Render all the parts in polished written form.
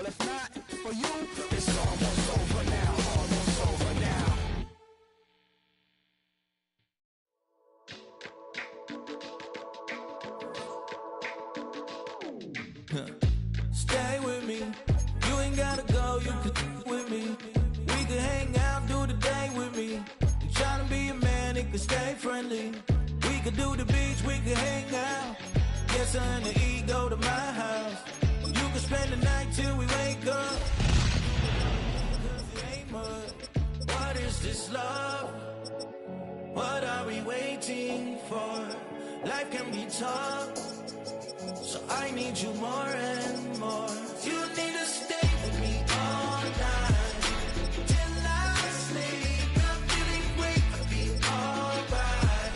Well, if not for you, it's almost over now. Almost over now. Stay with me. You ain't gotta go. You can with me. We can hang out, do the day with me. You tryna be a man, it can stay friendly. We could do the beach, we can hang out. Get something to eat, go to my house. You can spend the night till we wake up. Cause it ain't much. What is this love? What are we waiting for? Life can be tough, so I need you more and more. You need to stay with me all night till I sleep. I'm feeling great, I'll be alright.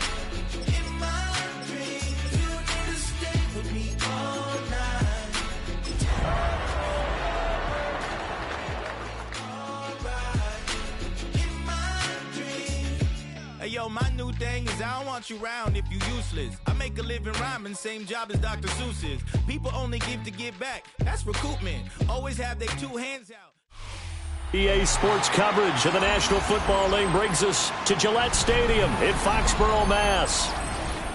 In my dreams, you need to stay with me all night. Alright. In my dreams. Hey yo, my new thing is I don't want you round if you useless. I make a living rhyming, same job as Dr. Seuss's. People only give to give back, that's recoupment. Always have their two hands out. EA Sports coverage of the National Football League brings us to Gillette Stadium in Foxborough, Mass.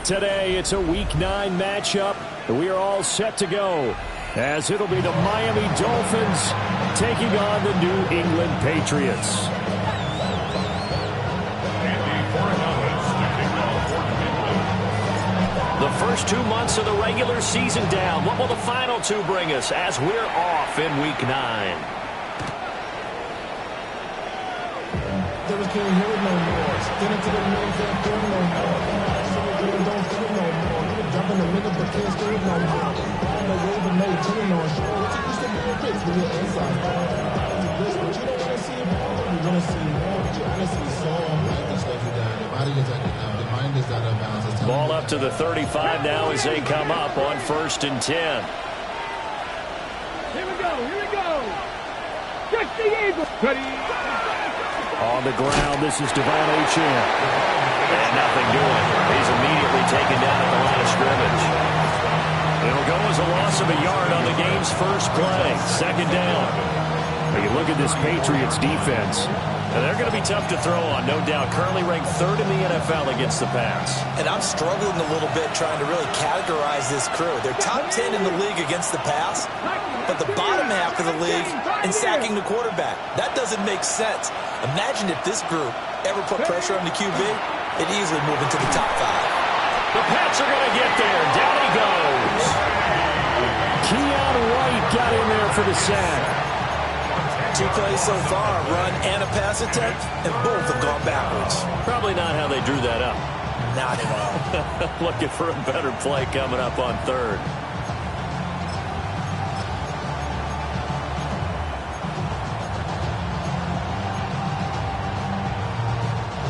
Today, it's a Week 9 matchup, and we are all set to go, as it'll be the Miami Dolphins taking on the New England Patriots. The first 2 months of the regular season down. What will the final two bring us as we're off in Week 9? Never can't hear it no more. Stand into the middle, can't do it no more. Don't feel no more. You jump in the middle, but can't stay no more. On the road, but no turning on show. It's used to be a fix when you're inside. But you don't want to see more. You want to see more, but you want to see so. Like this stuff you got. The body is acting up. The mind is out of bounds. Ball up to the 35 now as they come up on 1st and 10. Here we go. Catch the Eagles. On the ground, this is Devon Achane. And nothing doing. He's immediately taken down at the line of scrimmage. It'll go as a loss of a yard on the game's first play. 2nd down. When you look at this Patriots defense, they're going to be tough to throw on, no doubt. Currently ranked 3rd in the NFL against the pass. And I'm struggling a little bit trying to really categorize this crew. They're top 10 in the league against the pass, but the bottom half of the league in sacking the quarterback. That doesn't make sense. Imagine if this group ever put pressure on the QB, it'd easily move into the top 5. The Pats are going to get there. Down he goes. Keon White got in there for the sack. 2 plays so far, run and a pass attempt, and both have gone backwards. Probably not how they drew that up. Not at all. Looking for a better play coming up on 3rd.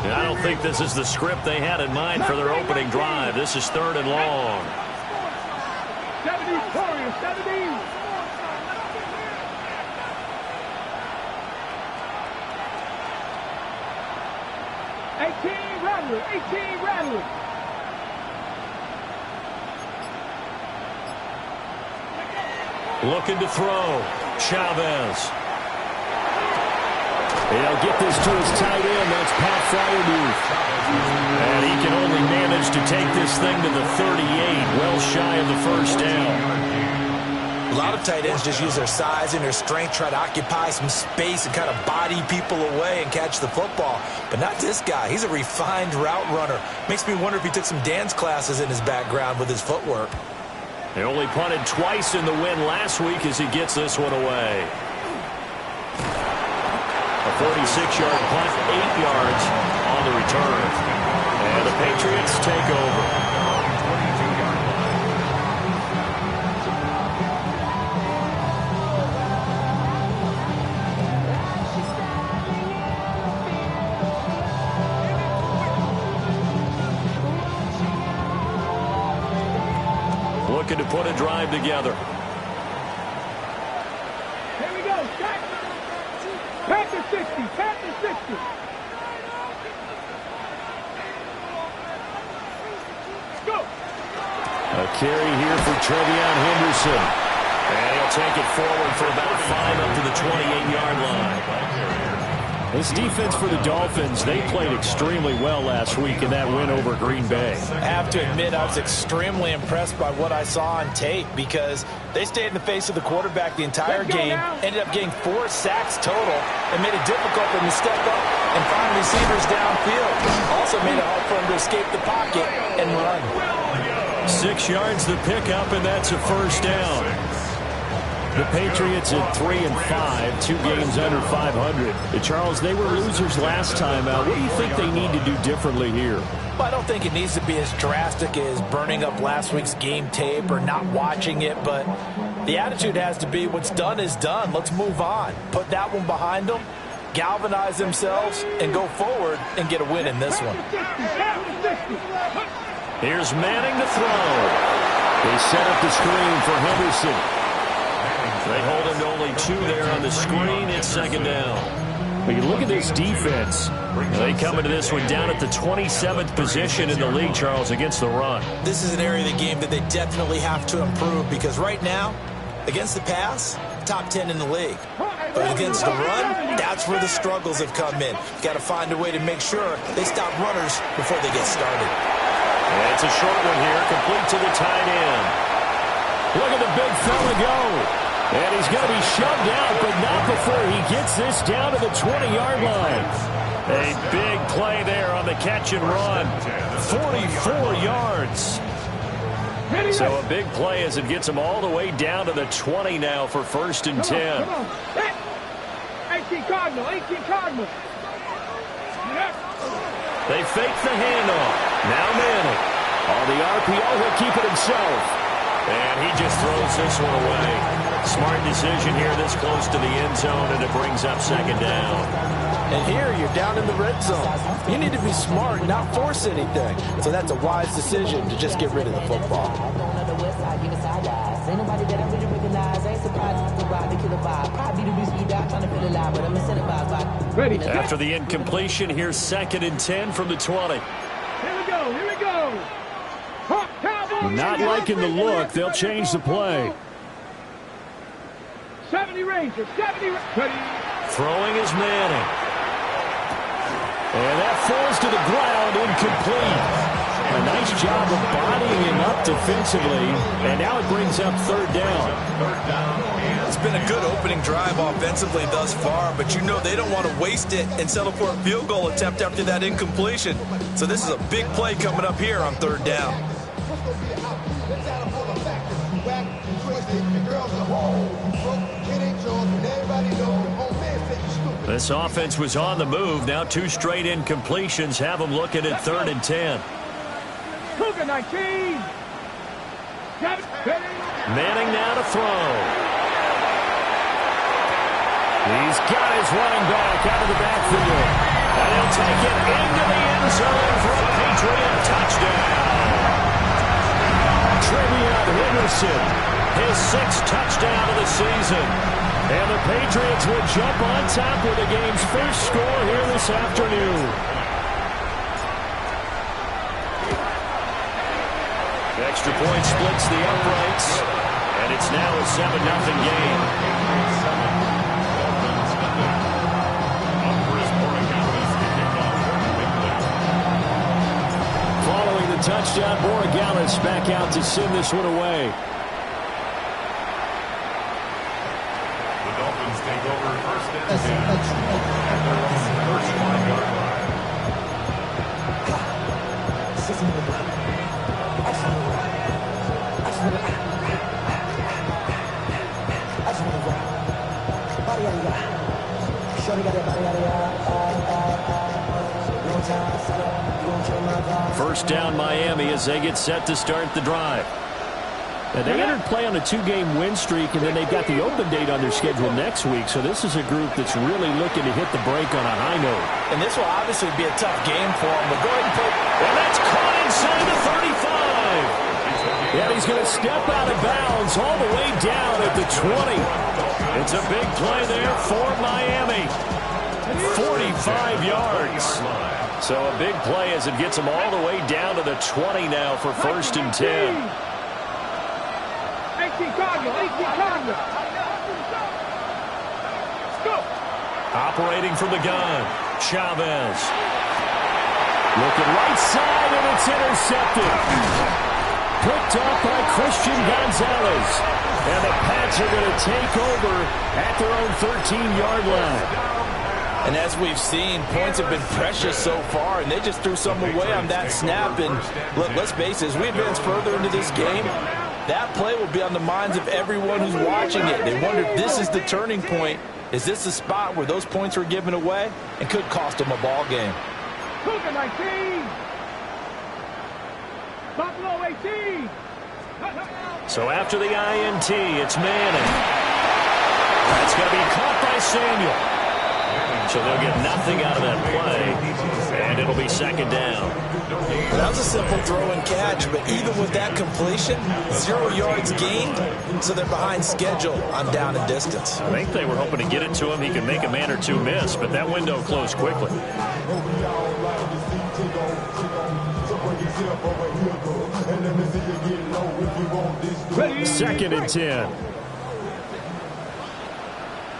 I don't think this is the script they had in mind for their opening drive. This is 3rd and long. 70, 70. 18 Rattler. Looking to throw. Chavez. He'll get this to his tight end. That's Pat Fryermuth. And he can only manage to take this thing to the 38, well shy of the 1st down. A lot of tight ends just use their size and their strength, try to occupy some space and kind of body people away and catch the football. But not this guy. He's a refined route runner. Makes me wonder if he took some dance classes in his background with his footwork. They only punted twice in the win last week as he gets this one away. A 46-yard punt, 8 yards on the return. And the Patriots take over. Looking to put a drive together. Here we go. Panther 60. Panther 60. Let's go. A carry here for Trevion Henderson. And he'll take it forward for about 5 up to the 28-yard line. This defense for the Dolphins, they played extremely well last week in that win over Green Bay. I have to admit, I was extremely impressed by what I saw on tape because they stayed in the face of the quarterback the entire game, ended up getting 4 sacks total, and made it difficult for him to step up and find receivers downfield. Also made it hard for him to escape the pocket and run. 6 yards the pickup, and that's a first down. The Patriots at 3-5, 2 games under 500. Charles, they were losers last time out. What do you think they need to do differently here? Well, I don't think it needs to be as drastic as burning up last week's game tape or not watching it, but the attitude has to be what's done is done. Let's move on. Put that one behind them, galvanize themselves, and go forward and get a win in this one. Here's Manning to throw. They set up the screen for Henderson. They hold him to only 2 there on the screen. It's second down. When you look at this defense, they come into this one down at the 27th position in the league, Charles, against the run. This is an area of the game that they definitely have to improve because right now, against the pass, top 10 in the league. But against the run, that's where the struggles have come in. Got to find a way to make sure they stop runners before they get started. And it's a short one here, complete to the tight end. Look at the big fella go. And he's going to be shoved out, but not before he gets this down to the 20-yard line. A big play there on the catch and run. 44 yards. So a big play as it gets him all the way down to the 20 now for 1st and 10. 18 Cardinal, 18 Cardinal. They fake the handoff. Now Manning. On the RPO, he'll keep it himself. And he just throws this one away. Smart decision here this close to the end zone, and it brings up second down. And here you're down in the red zone. You need to be smart, not force anything. So that's a wise decision to just get rid of the football. Ready. After the incompletion, here's 2nd and 10 from the 20. Here we go, here we go. Not liking the look, they'll change the play. 70 Rangers, 70 Ready. Throwing is Manning. And that falls to the ground, incomplete. A nice job of bodying him up defensively, and now it brings up 3rd down. It's been a good opening drive offensively thus far, but you know they don't want to waste it and settle for a field goal attempt after that incompletion. So this is a big play coming up here on 3rd down. This offense was on the move. Now 2 straight incompletions have them looking at 3rd and 10. Cougar 19. Manning now to throw. He's got his running back out of the backfield. And he'll take it into the end zone for a Patriot touchdown. Trevion Henderson, his 6th touchdown of the season. And the Patriots will jump on top with the game's first score here this afternoon. Extra point splits the uprights, and it's now a 7-0 game. Following the touchdown, Borregales back out to send this one away. Take over 1st and 10 at their own 35-yard line. First down Miami as they get set to start the drive. Now, they entered play on a 2-game win streak, and then they've got the open date on their schedule next week. So this is a group that's really looking to hit the break on a high note. And this will obviously be a tough game for him. But go ahead and put... And that's caught inside the 35. Yeah, he's going to step out of bounds all the way down at the 20. It's a big play there for Miami. 45 yards. So a big play as it gets them all the way down to the 20 now for 1st and 10. 18 Cardinal, 18 Cardinal. operating from the gun. Chavez. Looking right side, and it's intercepted. Picked up by Christian Gonzalez. And the Pats are going to take over at their own 13-yard line. And as we've seen, points have been precious so far, and they just threw some away on that snap. And look, let's face it, as we advance further into this game, that play will be on the minds of everyone who's watching it. They wonder if this is the turning point. Is this the spot where those points were given away and could cost them a ball game? Cougar 19. Buffalo 18. So after the INT, it's Manning. That's going to be caught by Samuel. So they'll get nothing out of that play, and it'll be second down. That was a simple throw and catch, but even with that completion, 0 yards gained, so they're behind schedule on down and distance. I think they were hoping to get it to him. He could make a man or two miss, but that window closed quickly. Second and 10.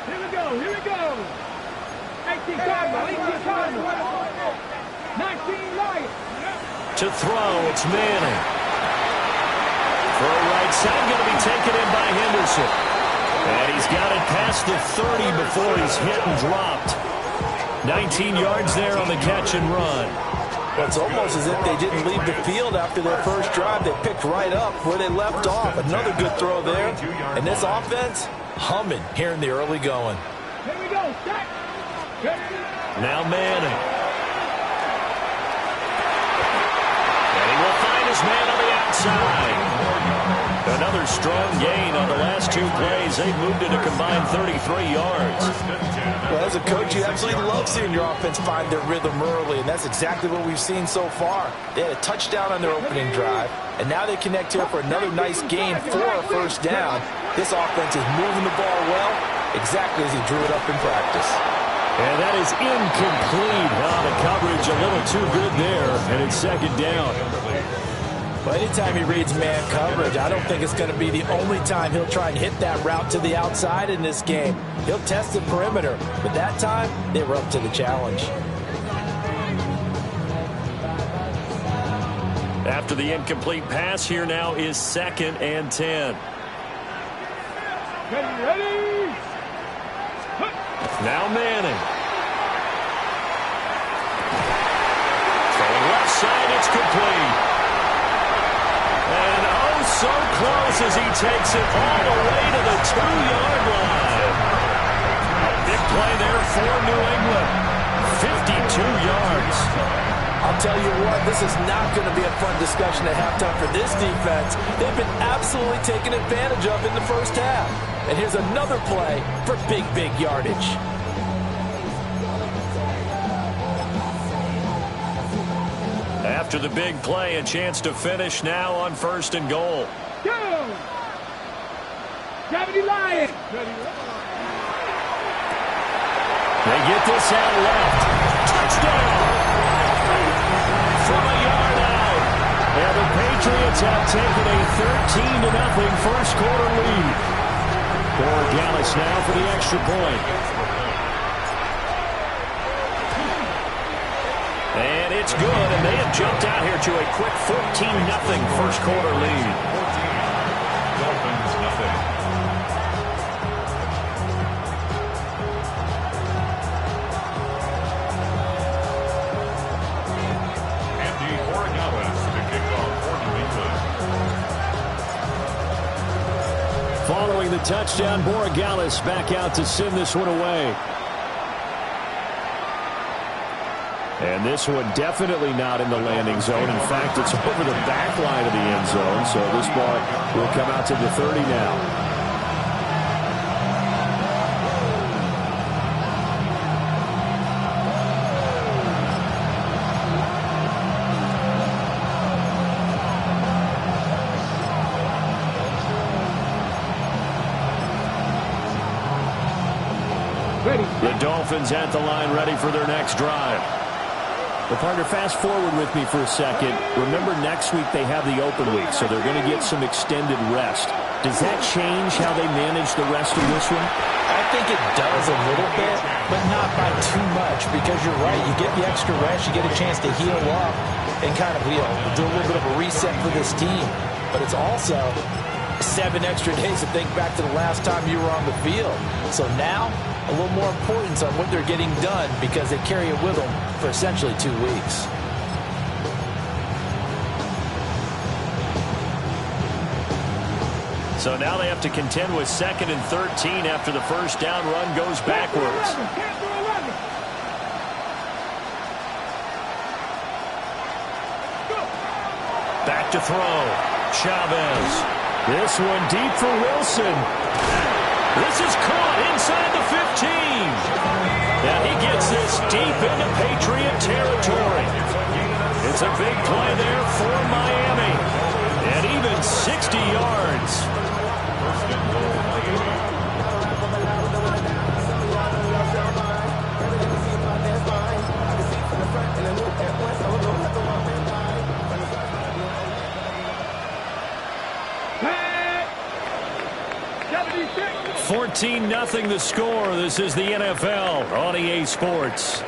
Here we go. 18 Cardinal. 19 Lions. To throw, it's Manning. Throw right side, going to be taken in by Henderson. And he's got it past the 30 before he's hit and dropped. 19 yards there on the catch and run. Well, it's almost as if they didn't leave the field after their first drive. They picked right up where they left off. Another good throw there. And this offense, humming here in the early going. Here we go. Stack. Now Manning. And he will find his man on the outside. Another strong gain on the last two plays. They've moved it a combined 33 yards. Well, as a coach, you absolutely love seeing your offense find their rhythm early, and that's exactly what we've seen so far. They had a touchdown on their opening drive, and now they connect here for another nice gain for a first down. This offense is moving the ball well, exactly as he drew it up in practice. And that is incomplete. The coverage a little too good there, and it's second down. Well, anytime he reads man coverage, I don't think it's going to be the only time he'll try and hit that route to the outside in this game. He'll test the perimeter, but that time, they were up to the challenge. After the incomplete pass, here now is second and 10. Ready. Now Manning. Throwing left side, it's complete. And oh, so close as he takes it all the way to the 2-yard line. Big play there for New England. 52 yards. I'll tell you what, this is not going to be a fun discussion at halftime for this defense. They've been absolutely taken advantage of in the first half. And here's another play for big yardage. After the big play, a chance to finish now on first and goal. Go! Gravity Lion. They get this out left. Touchdown! From a yard out. And the Patriots have taken a 13-0 first quarter lead. Borregales now for the extra point. And it's good, and they have jumped out here to a quick 14-0 first quarter lead. Dolphins, nothing. Andy Borregales, the kickoff for New England. Following the touchdown, Borregales back out to send this one away. And this one definitely not in the landing zone. In fact, it's over the back line of the end zone. So this ball will come out to the 30 now. Ready. The Dolphins at the line, ready for their next drive. Well, partner, fast forward with me for a second. Remember, next week they have the open week, so they're going to get some extended rest. Does that change how they manage the rest of this one? I think it does a little bit, but not by too much, because you're right. You get the extra rest, you get a chance to heal up and kind of, do a little bit of a reset for this team. But it's also 7 extra days to think back to the last time you were on the field. So now, a little more importance on what they're getting done because they carry it with them for essentially 2 weeks. So now they have to contend with 2nd and 13 after the first down run goes backwards. Back to throw. Chavez. This one deep for Wilson. This is caught inside the 15. Now he gets this deep into Patriot territory. It's a big play there for Miami. And even 60 yards. Pat. 76. 14-0 the score. This is the NFL on EA Sports.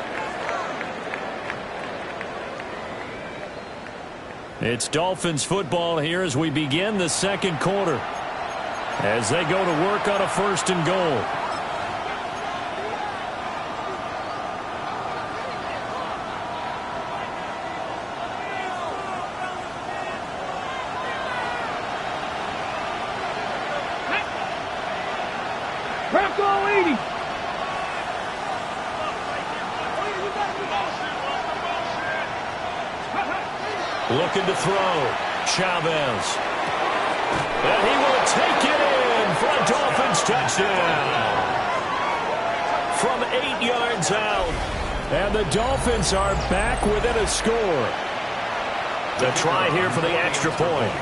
It's Dolphins football here as we begin the second quarter. As they go to work on a 1st and goal. Bronco 80. Looking to throw. Chavez. And he will take it in for a Dolphins touchdown. From 8 yards out. And the Dolphins are back within a score. The try here for the extra point.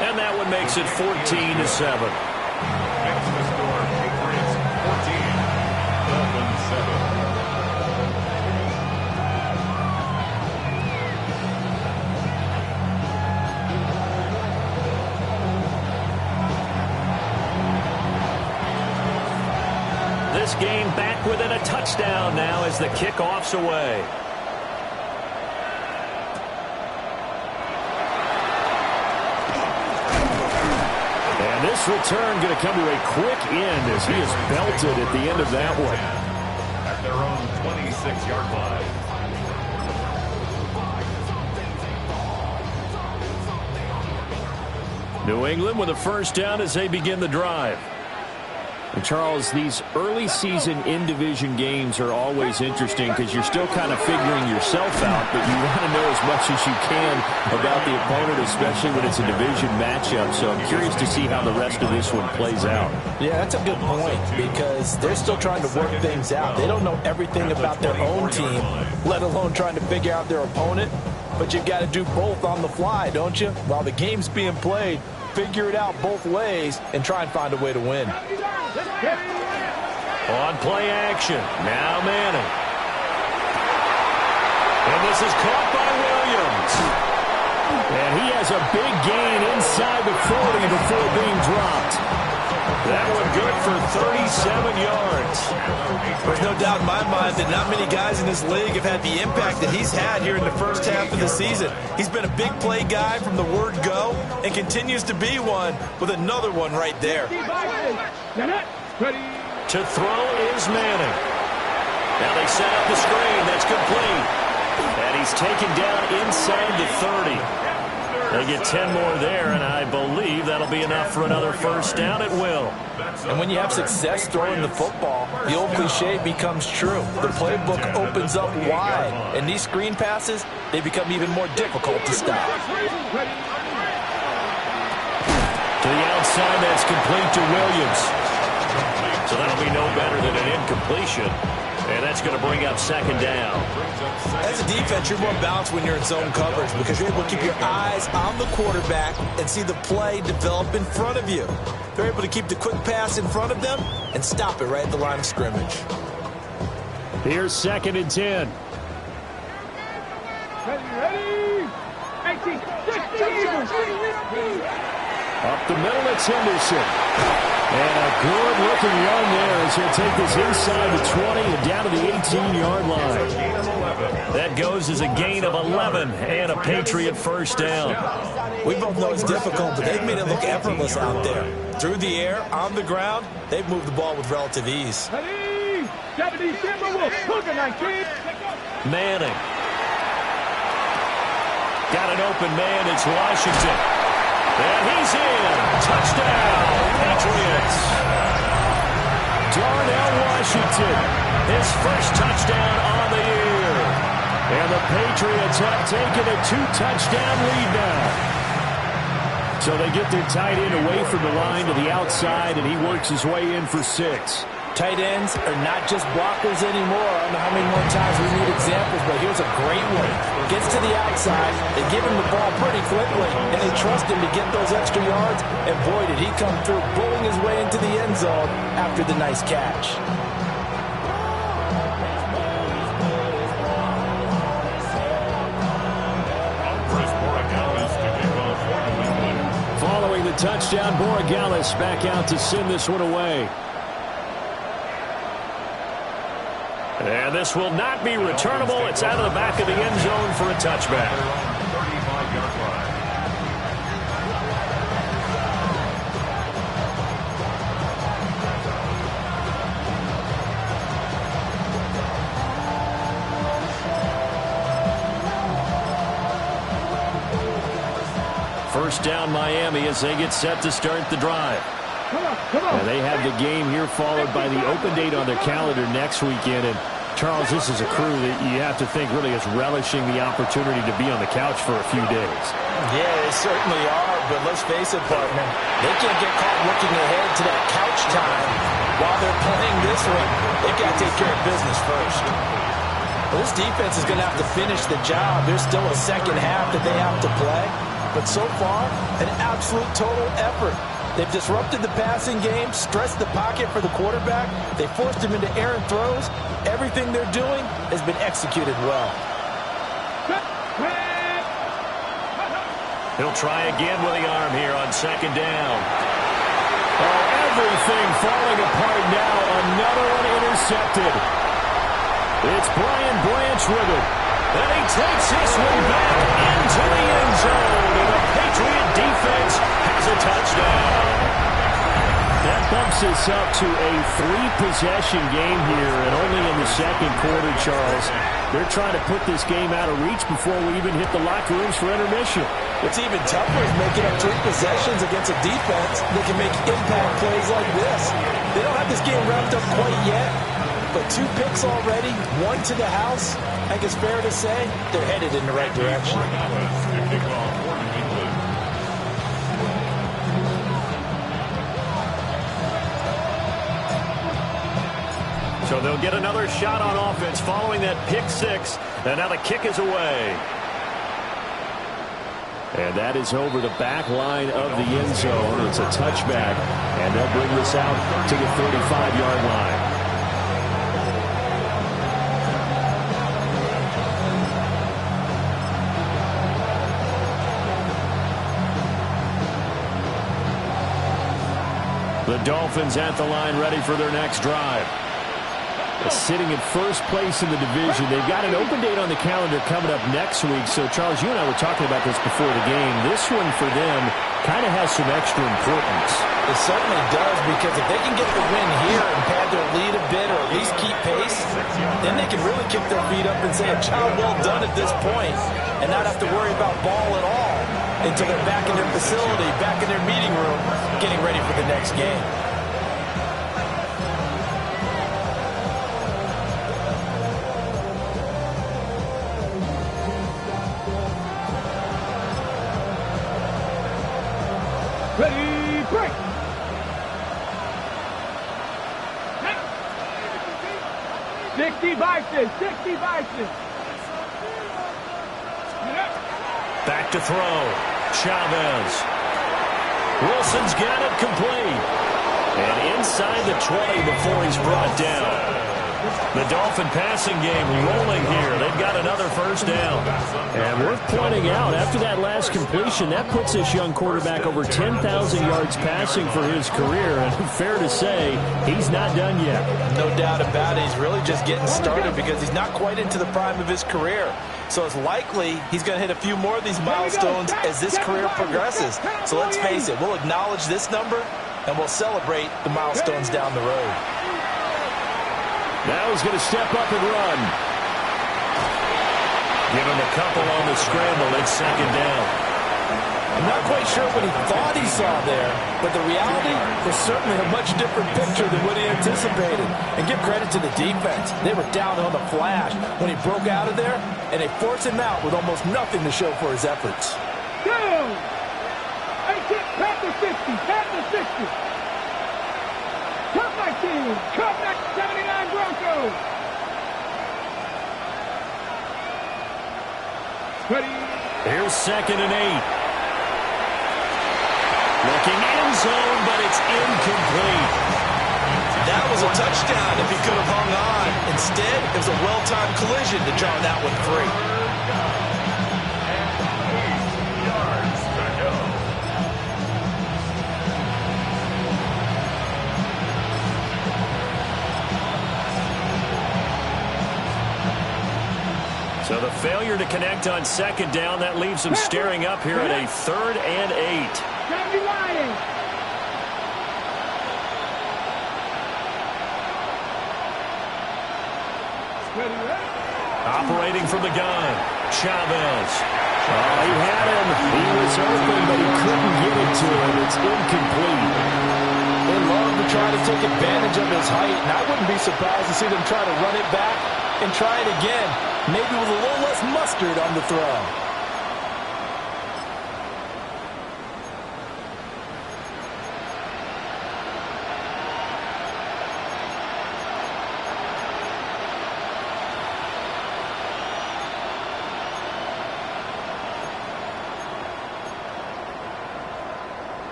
And that one makes it 14-7. This game back within a touchdown now as the kickoff's away. And this return going to come to a quick end as he is belted at the end of that one. At their own 26-yard line. New England with a first down as they begin the drive. And Charles, these early season in-division games are always interesting because you're still kind of figuring yourself out, but you want to know as much as you can about the opponent, especially when it's a division matchup. So I'm curious to see how the rest of this one plays out. Yeah, that's a good point because they're still trying to work things out. They don't know everything about their own team, let alone trying to figure out their opponent. But you've got to do both on the fly, don't you? While the game's being played, figure it out both ways and try and find a way to win. On play action, now Manning. And this is caught by Williams. And he has a big gain inside the 40 before being dropped. That one good for 37 yards. There's no doubt in my mind that not many guys in this league have had the impact that he's had here in the first half of the season. He's been a big play guy from the word go and continues to be one with another one right there. To throw is Manning. Now they set up the screen. That's complete. And he's taken down inside the 30. They get 10 more there, and I believe that'll be enough for another first down. It will. And when you have success throwing the football, the old cliche becomes true. The playbook opens up wide, and these screen passes, they become even more difficult to stop. To the outside, that's complete to Williams. So that'll be no better than an incompletion. And that's going to bring up second down. As a defense, you're more balanced when you're in zone coverage because you're able to keep your eyes on the quarterback and see the play develop in front of you. They're able to keep the quick pass in front of them and stop it right at the line of scrimmage. Here's 2nd and 10. Ready? 18, 60, Eagles. Up the middle, it's Henderson. And a good-looking run there as he'll take this inside the 20 and down to the 18-yard line. That goes as a gain of 11 and a Patriot first down. We both know it's difficult, but they've made it look effortless out there. Through the air, on the ground, they've moved the ball with relative ease. Ready? 70 Timberwolves. Hooker 19. Manning. Got an open man. It's Washington. And he's in. Touchdown, Patriots. Darnell Washington, his first touchdown on the year. And the Patriots have taken a 2-touchdown lead now. So they get their tight end away from the line to the outside, and he works his way in for 6. Tight ends are not just blockers anymore. I don't know how many more times we need examples, but here's a great one. Gets to the outside, they give him the ball pretty quickly, and they trust him to get those extra yards, and boy, did he come through, bulling his way into the end zone after the nice catch. Following the touchdown, Borregales back out to send this one away. And this will not be returnable. It's out of the back of the end zone for a touchback. First down, Miami, as they get set to start the drive. Come on. And they have the game here followed by the open date on their calendar next weekend. And, Charles, this is a crew that you have to think really is relishing the opportunity to be on the couch for a few days. Yeah, they certainly are, but let's face it, partner. They can't get caught looking ahead to that couch time while they're playing this one. They've got to take care of business first. Well, this defense is going to have to finish the job. There's still a second half that they have to play. But so far, an absolute total effort. They've disrupted the passing game, stressed the pocket for the quarterback. They forced him into errant throws. Everything they're doing has been executed well. He'll try again with the arm here on second down. Oh, everything falling apart now. Another one intercepted. It's Brian Branch with it. And he takes this one back into the end zone. And the Patriot defense has a touchdown. That bumps us up to a 3-possession game here, and only in the second quarter, Charles. They're trying to put this game out of reach before we even hit the locker rooms for intermission. What's even tougher is making up 3 possessions against a defense that can make impact plays like this. They don't have this game wrapped up quite yet, but 2 picks already, 1 to the house. I think it's fair to say they're headed in the right direction. So they'll get another shot on offense following that pick 6. And now the kick is away. And that is over the back line of the end zone. It's a touchback. And they'll bring this out to the 35-yard line. The Dolphins at the line ready for their next drive. Sitting in first place in the division. They've got an open date on the calendar coming up next week. So, Charles, you and I were talking about this before the game. This one for them kind of has some extra importance. It certainly does, because if they can get the win here and pad their lead a bit or at least keep pace, then they can really kick their feet up and say a job well done at this point and not have to worry about ball at all until they're back in their facility, back in their meeting room, getting ready for the next game. Ready, break. 60 Vikings, 60 Vikings. Back to throw. Chavez. Wilson's got it complete. And inside the 20 before he's brought down. The Dolphin passing game rolling here. They've got another first down. And worth pointing out, after that last completion, that puts this young quarterback over 10,000 yards passing for his career. And fair to say, he's not done yet. No doubt about it. He's really just getting started because he's not quite into the prime of his career. So it's likely he's going to hit a few more of these milestones as this career progresses. So let's face it, we'll acknowledge this number and we'll celebrate the milestones down the road. Now he's going to step up and run. Give him a couple on the scramble. It's second down. I'm not quite sure what he thought he saw there, but the reality was certainly a much different picture than what he anticipated. And give credit to the defense. They were down on the flash when he broke out of there, and they forced him out with almost nothing to show for his efforts. Down. 18, Panther 50, Panther 60. Cup 19, Cup 79 Broncos. Ready. Here's 2nd and 8. Looking end zone, but it's incomplete. That was a touchdown if he could have hung on. Instead, it was a well-timed collision to draw that one free. So the failure to connect on 2nd down, that leaves them staring up here at a 3rd and 8. Operating from the gun, Chavez. Oh, he had him. He was open, but he couldn't get it to him. It's incomplete. They love to try to take advantage of his height, and I wouldn't be surprised to see them try to run it back and try it again, maybe with a little less mustard on the throw.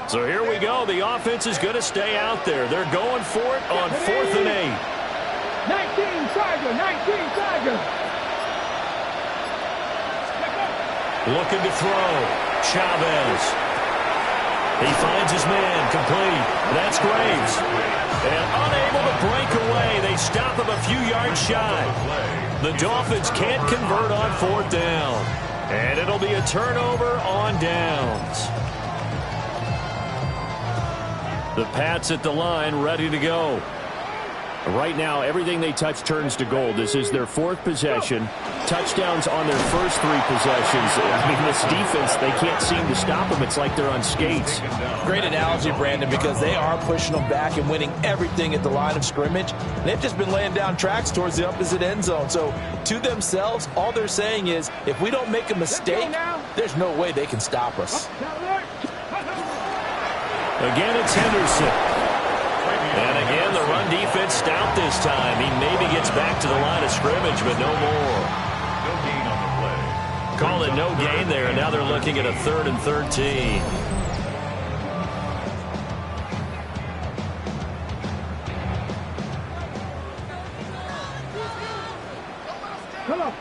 So here we go. The offense is going to stay out there. They're going for it on 4th and 8. 19 Tiger, 19 Tiger. Looking to throw. Chavez. He finds his man. Complete. That's Graves. And unable to break away. They stop him a few yards shy. The Dolphins can't convert on 4th down. And it'll be a turnover on downs. The Pats at the line, ready to go. Right now, everything they touch turns to gold. This is their 4th possession. Touchdowns on their first 3 possessions. I mean, this defense, they can't seem to stop them. It's like they're on skates. Great analogy, Brandon, because they are pushing them back and winning everything at the line of scrimmage. They've just been laying down tracks towards the opposite end zone. So, to themselves, all they're saying is, if we don't make a mistake, there's no way they can stop us. Again, it's Henderson. And again, the run defense stout this time. He maybe gets back to the line of scrimmage, but no more. No gain on the play. Call it no gain there, and now they're looking at a 3rd and 13. Come on.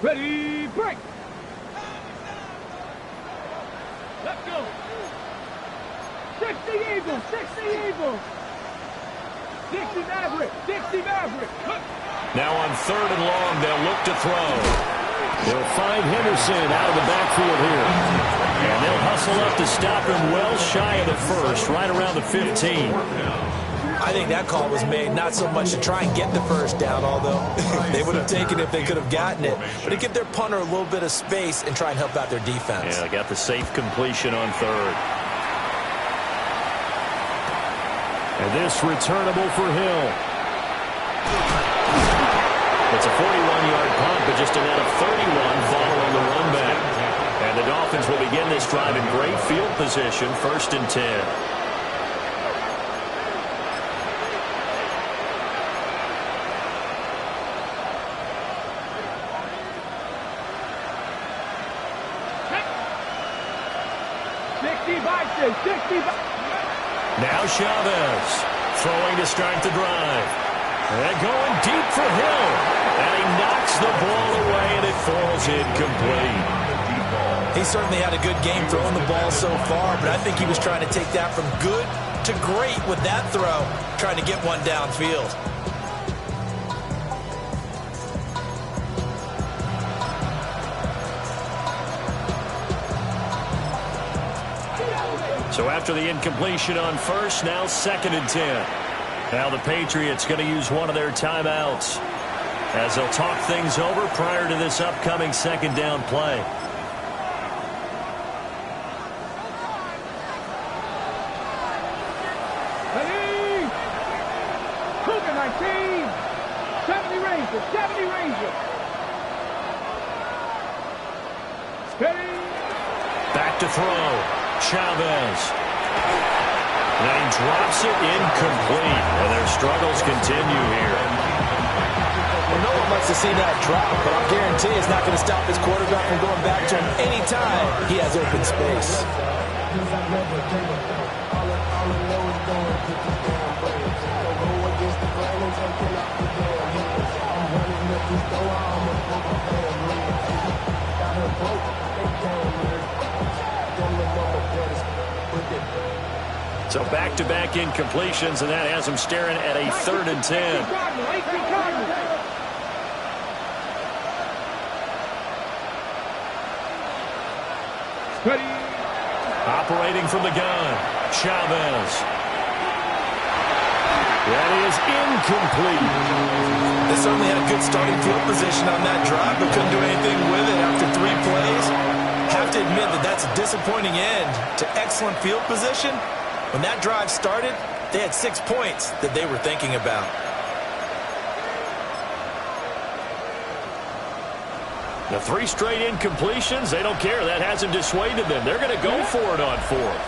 Ready, break. Let's go. 60 Eagles, 60 Eagles. Dixie Maverick, Dixie Maverick. Now on 3rd and long, they'll look to throw. They'll find Henderson out of the backfield here. And they'll hustle up to stop him well shy of the 1st, right around the 15. I think that call was made not so much to try and get the first down, although they would have taken it if they could have gotten it, but to give their punter a little bit of space and try and help out their defense. Yeah, they got the safe completion on 3rd. And this returnable for Hill. It's a 41-yard punt, but just a net of 31 following the run back. And the Dolphins will begin this drive in great field position, 1st and 10. 65, 65. Now Chavez throwing to start the drive. And going deep for Hill. And he knocks the ball away, and it falls incomplete. He certainly had a good game throwing the ball so far, but I think he was trying to take that from good to great with that throw, trying to get one downfield. So after the incompletion on first, now 2nd and 10. Now the Patriots going to use one of their timeouts as they'll talk things over prior to this upcoming 2nd down play. Ready? Cougar 19. 70 Ranger. 70 Ranger. Steady. Back to throw. Chavez. And he drops it incomplete. And their struggles continue here. Well, no one wants to see that drop, but I'll guarantee it's not going to stop his quarterback from going back to him anytime he has open space. So back-to-back incompletions, and that has him staring at a 3rd and 10. Ready? Operating from the gun, Chavez. That is incomplete. They certainly had a good starting field position on that drive, but couldn't do anything with it after 3 plays. Have to admit that that's a disappointing end to excellent field position. When that drive started, they had 6 points that they were thinking about. The 3 straight incompletions, they don't care. That hasn't dissuaded them. They're going to go for it on 4th.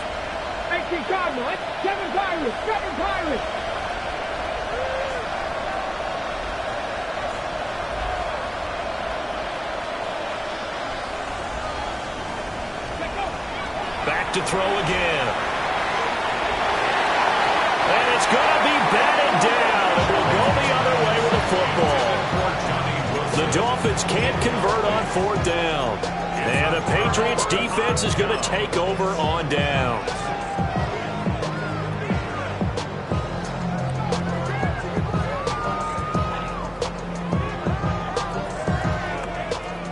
19 Cardinals. 7 Pirates. 7 Pirates. Back to throw again. And it's going to be batted down. It will go the other way with the football. The Dolphins can't convert on 4th down. And the Patriots defense is going to take over on down.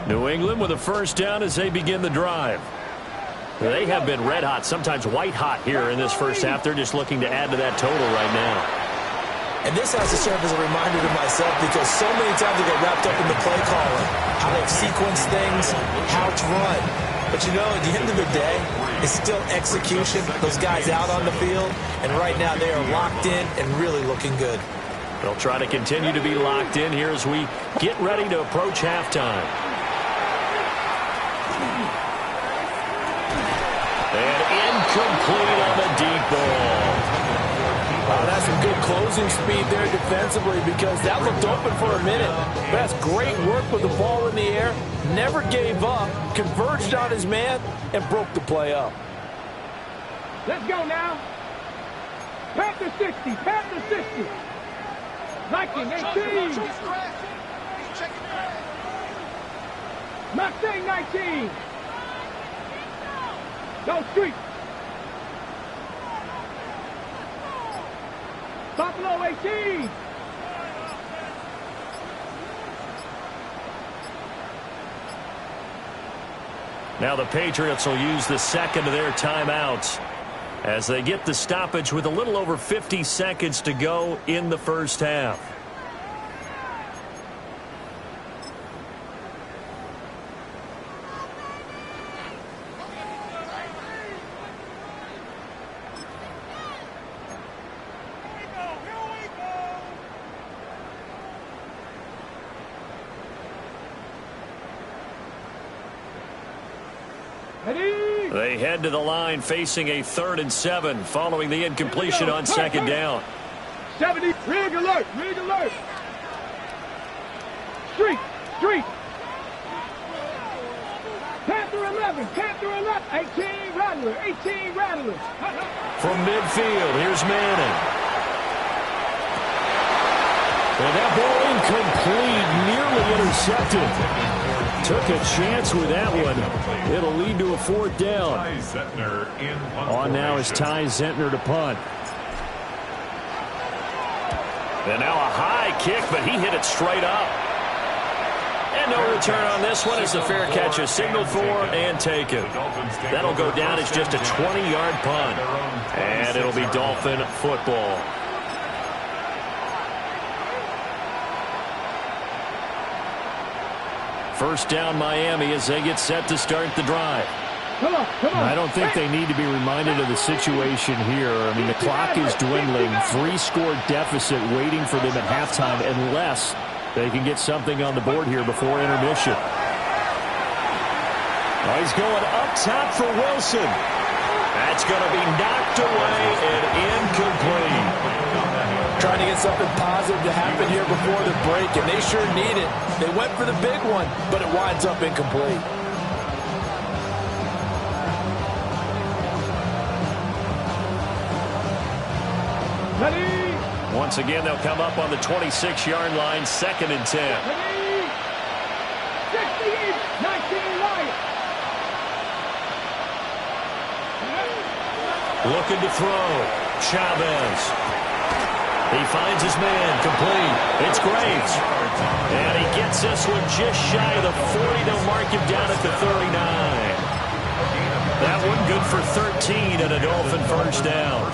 New England with a 1st down as they begin the drive. They have been red hot, sometimes white hot here in this first half. They're just looking to add to that total right now. And this has to serve as a reminder to myself because so many times I get wrapped up in the play calling, how they've sequenced things, how to run. But you know, at the end of the day, it's still execution. Those guys out on the field, and right now they are locked in and really looking good. They'll try to continue to be locked in here as we get ready to approach halftime. And incomplete on the deep ball. That's some good closing speed there defensively because that looked open for a minute. That's great work with the ball in the air. Never gave up, converged on his man, and broke the play up. Let's go now. Panther 60. Panther 60. Viking 18. Mustang 19. Go Street. Buffalo 18. Now the Patriots will use the 2nd of their timeouts as they get the stoppage with a little over 50 seconds to go in the first half. They head to the line facing a 3rd and 7 following the incompletion on 2nd down. 70. Rig alert. Rig alert. Street. Street. Panther 11. 11, 10 through 11, 18 rattlers, 18 rattlers. From midfield, here's Manning. And that ball incomplete, nearly intercepted. Took a chance with that one. It'll lead to a 4th down. On now is Ty Zentner to punt. And now a high kick, but he hit it straight up. And no return on this one as the fair catch is signaled for and taken. That'll go down as just a 20-yard punt. And it'll be Dolphin football. First down Miami as they get set to start the drive. Come on. I don't think they need to be reminded of the situation here. I mean, the clock is dwindling. 3-score deficit waiting for them at halftime unless they can get something on the board here before intermission. Oh, he's going up top for Wilson. That's going to be knocked away and incomplete. Trying to get something positive to happen here before the break, and they sure need it. They went for the big one, but it winds up incomplete. Ready? Once again, they'll come up on the 26-yard line, 2nd and 10. Ready? 68, 19 Lions. Looking to throw. Chavez. He finds his man, complete. It's Graves. And he gets this one just shy of the 40. They'll mark him down at the 39. That one good for 13 and a Dolphin first down.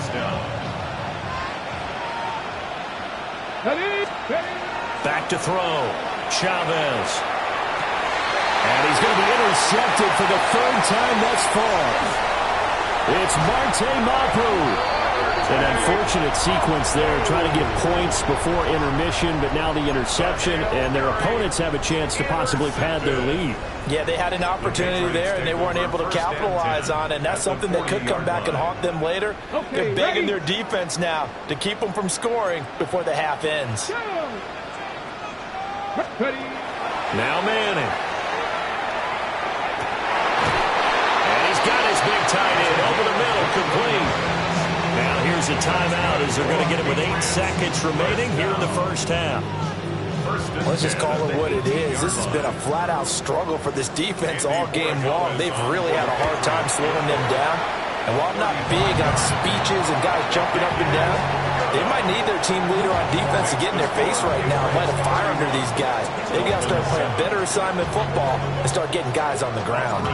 Back to throw. Chavez. And he's going to be intercepted for the 3rd time thus far. It's Marte Mapu. An unfortunate sequence there, trying to get points before intermission, but now the interception, and their opponents have a chance to possibly pad their lead. Yeah, they had an opportunity there, and they weren't able to capitalize on it, and that's something that could come back and haunt them later. They're begging their defense now to keep them from scoring before the half ends. Now Manning. And he's got his big tight end over the middle, complete. Now here's a timeout as they're going to get it with 8 seconds remaining here in the first half. Let's just call it what it is. This has been a flat-out struggle for this defense all game long. They've really had a hard time slowing them down. And while I'm not big on speeches and guys jumping up and down, they might need their team leader on defense to get in their face right now and light a fire under these guys. They've got to start playing better assignment football and start getting guys on the ground.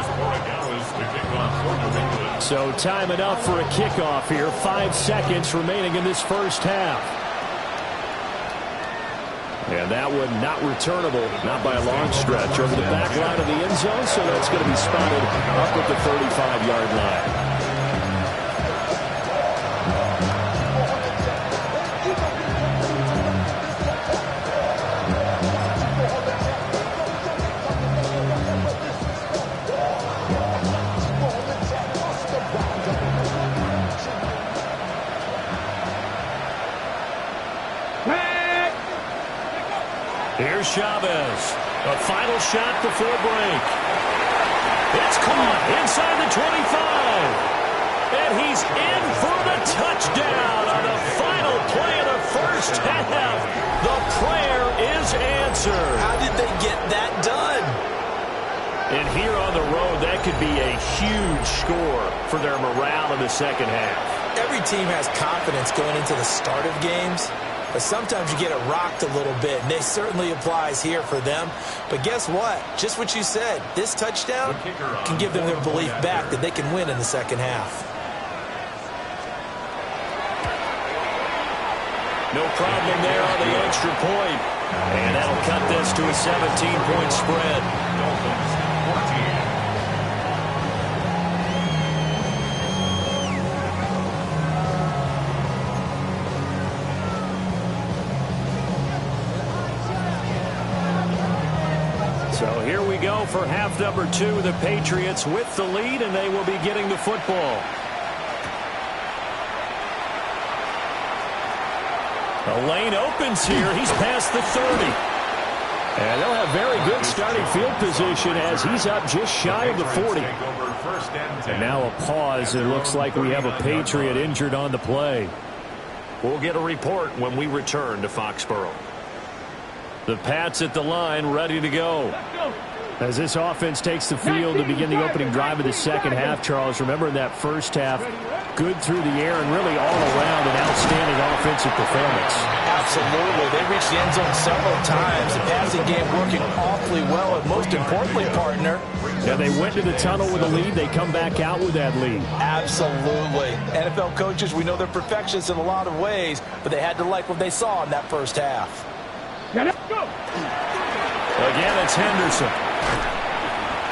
So time enough for a kickoff here. 5 seconds remaining in this first half. And that one not returnable, not by a long stretch, over the back line of the end zone, so that's going to be spotted up at the 35-yard line. Here's Chavez. A final shot before break. It's caught inside the 25. And he's in for the touchdown on the final play of the first half. The prayer is answered. How did they get that done? And here on the road, that could be a huge score for their morale in the second half. Every team has confidence going into the start of games. But sometimes you get it rocked a little bit, and this certainly applies here for them. But guess what? Just what you said, this touchdown can give them their belief back that they can win in the second half. No problem there on the extra point. And that'll cut this to a 17-point spread. So here we go for half number 2. The Patriots with the lead, and they will be getting the football. A lane opens here. He's past the 30. And they'll have very good starting field position as he's up just shy of the 40. And now a pause. It looks like we have a Patriot injured on the play. We'll get a report when we return to Foxborough. The Pats at the line, ready to go. As this offense takes the field to begin the opening drive of the second half, Charles, remember in that first half, good through the air and really all around an outstanding offensive performance. Absolutely. They reached the end zone several times. The passing game working awfully well, and most importantly, partner. Yeah, they went to the tunnel with a lead. They come back out with that lead. Absolutely. NFL coaches, we know they're perfectionists in a lot of ways, but they had to like what they saw in that first half. Again, it's Henderson.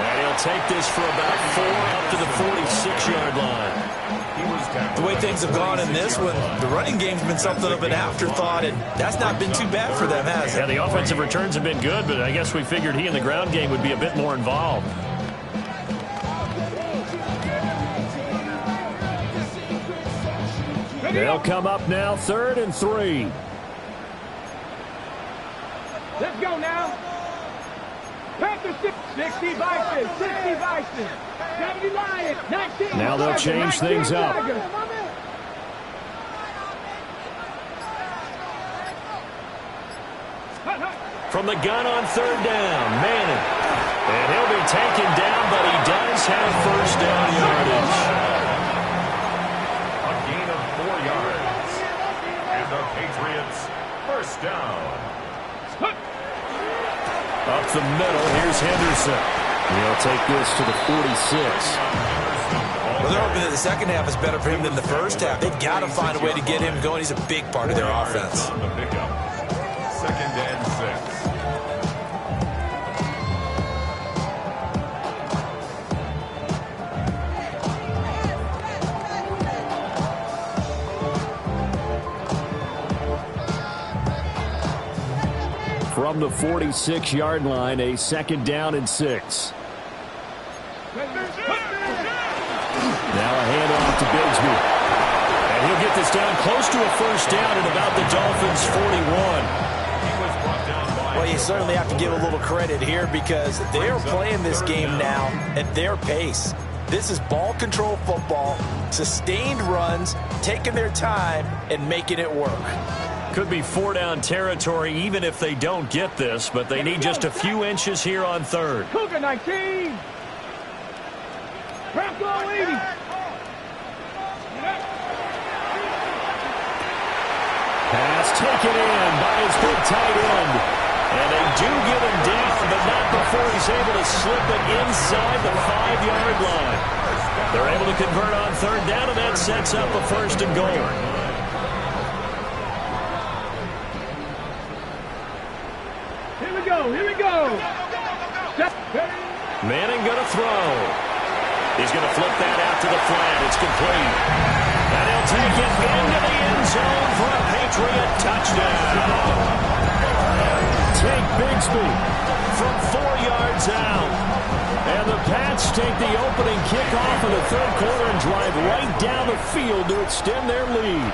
And he'll take this for about 4 up to the 46-yard line. The way things have gone in this one, the running game's been something of an afterthought, and that's not been too bad for them, has it? Yeah, the offensive returns have been good, but I guess we figured he in the ground game would be a bit more involved. They'll come up now, 3rd and 3. Let's go now. Panthers 60 Vikings, 60 Vikings, 70 Lions, 19. Now they'll change things up. From the gun on 3rd down, Manning. And he'll be taken down, but he does have first down yardage. A gain of 4 yards. And the Patriots first down. Up the middle, here's Henderson. He'll take this to the 46. Well, they're hoping that the second half is better for him than the first half. They've got to find a way to get him going. He's a big part of their offense. On the pickup. 2nd and 6. From the 46-yard line, a 2nd down and 6. Now a handoff to Bigsby. And he'll get this down close to a first down at about the Dolphins' 41. Well, you certainly have to give a little credit here because they're playing this game now at their pace. This is ball control football, sustained runs, taking their time, and making it work. Could be 4-down territory even if they don't get this, but they need just a few inches here on 3rd. Cougar 19. Bronco 80. Pass taken in by his big tight end. And they do get him down, but not before he's able to slip it inside the 5-yard line. They're able to convert on 3rd down, and that sets up a 1st and goal. Here we go. Manning going to throw. He's going to flip that out to the flat. It's complete. And he'll take it into the end zone for a Patriot touchdown. Take Bigsby From 4 yards out. And the Pats take the opening kickoff of the 3rd quarter and drive right down the field to extend their lead.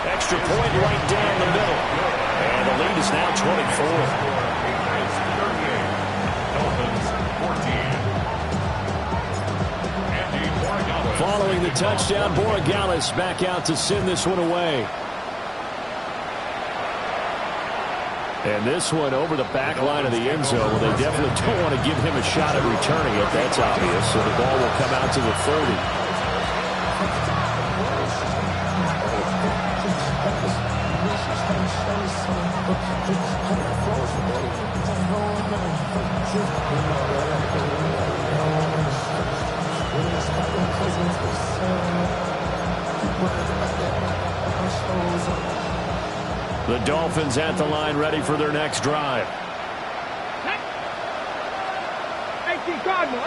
Extra point right down the middle. And the lead is now 24. Patriots 38. Dolphins 14. Andy Borregales. Following the touchdown, Borregales back out to send this one away. And this one over the back line of the end zone. Well, they definitely don't want to give him a shot at returning it. That's obvious. So the ball will come out to the 30. The Dolphins at the line, ready for their next drive. 18 Cardinal.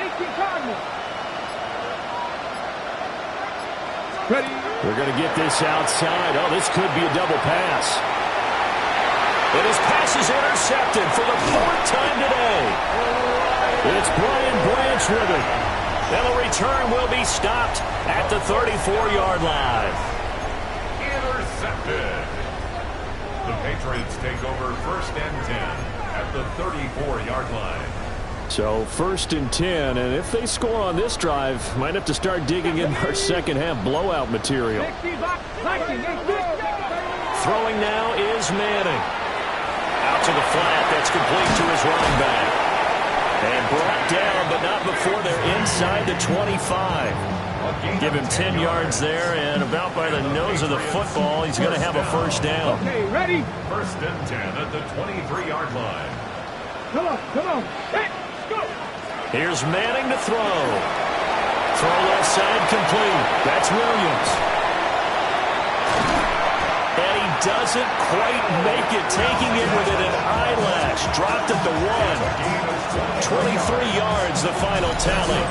Ready. They're going to get this outside. Oh, this could be a double pass. And his pass is intercepted for the 4th time today. It's Brian Branch with it. And the return will be stopped at the 34-yard line. Intercepted. The Patriots take over 1st and 10 at the 34-yard line. So 1st and 10, and if they score on this drive, might have to start digging in our second half blowout material. Throwing now is Manning. Out to the flat, that's complete to his running back. And brought down, but not before they're inside the 25. Give him 10 yards there, and about by the nose of the football, he's going to have a first down. Okay, ready? 1st and 10 at the 23-yard line. Come on. Hey, go. Here's Manning to throw. Throw left side complete. That's Williams. And he doesn't quite make it, taking it within an eyelash. Dropped at the 1. 23 yards, the final tally.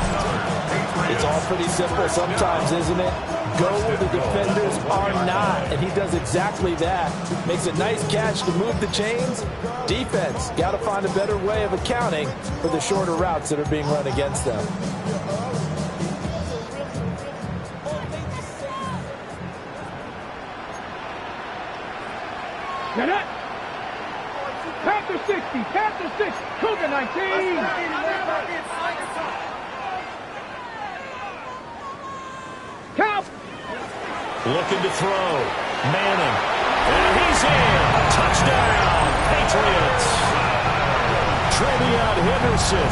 It's all pretty simple sometimes, isn't it? Go where the defenders are not, and he does exactly that. Makes a nice catch to move the chains. Defense, got to find a better way of accounting for the shorter routes that are being run against them. Get it. Panther 60, Panther 6, Cougar 19. Count. Looking to throw. Manning. And he's in. Touchdown, Patriots. Trevion Henderson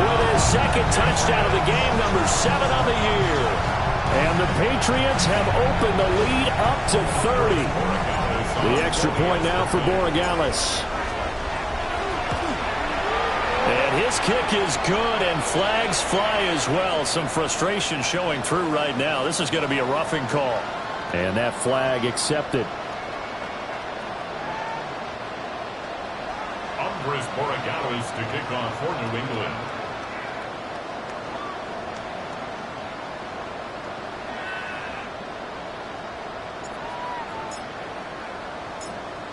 with his second touchdown of the game, number 7 on the year. And the Patriots have opened the lead up to 30. The extra point now for Borregales. And his kick is good, and flags fly as well. Some frustration showing through right now. This is going to be a roughing call. And that flag accepted. Andres Borregales to kick off for New England.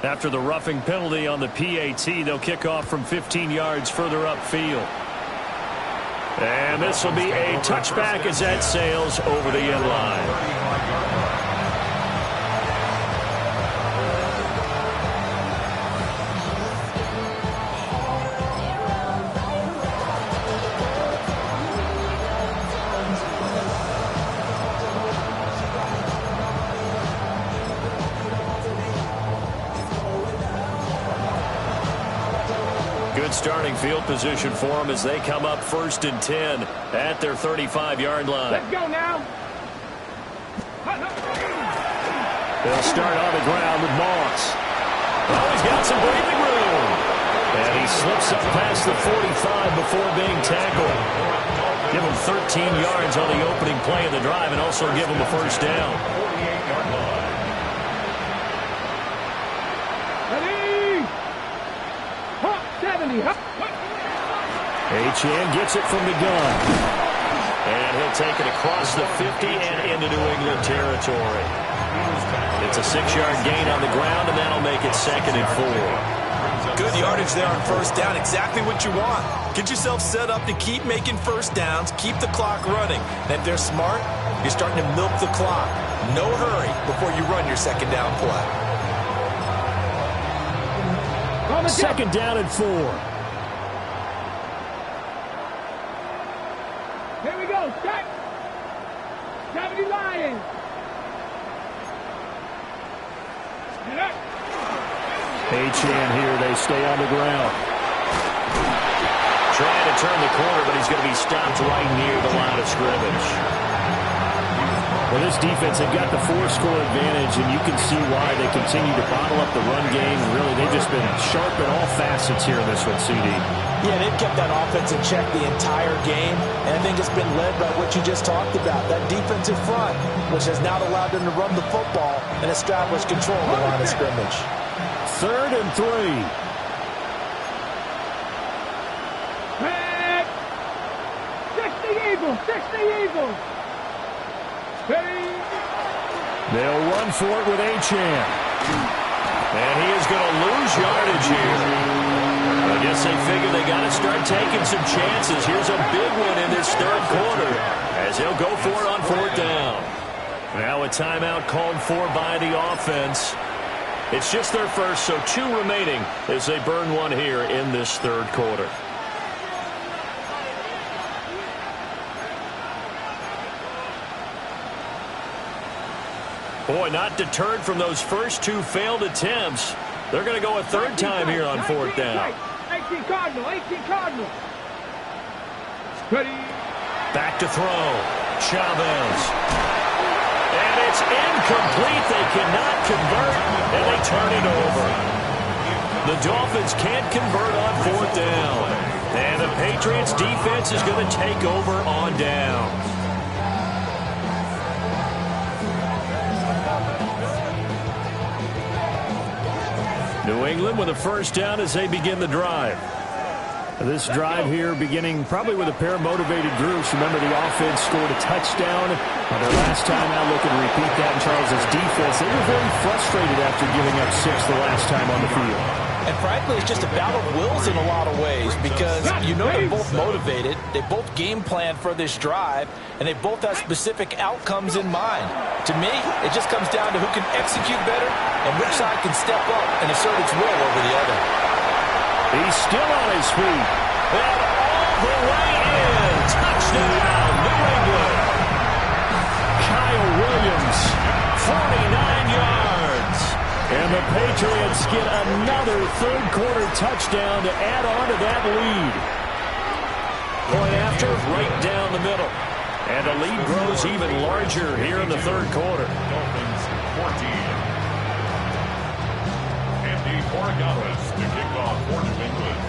After the roughing penalty on the PAT, they'll kick off from 15 yards further upfield. And this will be a touchback as that sails over the end line. Good starting field position for them as they come up 1st and 10 at their 35-yard line. Let's go now. They'll start on the ground with Moss. Oh, he's got some breathing room. And he slips up past the 45 before being tackled. Give him 13 yards on the opening play of the drive and also give him a first down. 48-yard line. Achane gets it from the gun. And he'll take it across the 50 and into New England territory. It's a 6-yard gain on the ground, and that'll make it 2nd and 4. Good yardage there on first down. Exactly what you want. Get yourself set up to keep making first downs, keep the clock running. And if they're smart, you're starting to milk the clock. No hurry before you run your second down play. 2nd down and 4. Here we go. Set. 70 Lions. Achane here. They stay on the ground. Trying to turn the corner, but he's going to be stopped right near the line of scrimmage. Well, this defense, they've got the 4-score advantage, and you can see why they continue to bottle up the run game. And really, they've just been sharp in all facets here in this one, CD. Yeah, they've kept that offense in check the entire game, and I think it's been led by what you just talked about, that defensive front, which has now allowed them to run the football and establish control of the line of scrimmage. 3rd and 3. Back. 60 Eagles. 60 Eagles. They'll run for it with Achane. And he is going to lose yardage here. I guess they figure they got to start taking some chances. Here's a big one in this 3rd quarter as he'll go for it on 4th down. Now a timeout called for by the offense. It's just their first, so 2 remaining as they burn one here in this third quarter. Boy, not deterred from those first 2 failed attempts. They're going to go a third time here on 4th down. 18 Cardinal, 18 Cardinal. Ready. Back to throw. Chavez. And it's incomplete. They cannot convert, and they turn it over. The Dolphins can't convert on 4th down. And the Patriots defense is going to take over on downs. New England with a first down as they begin the drive. This drive here beginning probably with a pair of motivated groups. Remember, the offense scored a touchdown on their last time out. Looking to repeat that in Charles's defense. They were very frustrated after giving up 6 the last time on the field. And frankly, it's just a battle of wills in a lot of ways because you know they're both motivated. They both game plan for this drive, and they both have specific outcomes in mind. To me, it just comes down to who can execute better and which side can step up and assert its will over the other. He's still on his feet. And all the way in. Touchdown, New England. Kyle Williams, 49 yards. And the Patriots get another third-quarter touchdown to add on to that lead. Point after, right down the middle. And the lead grows even larger here in the third quarter. Dolphins 14. Andy Borregales to kick off for New England.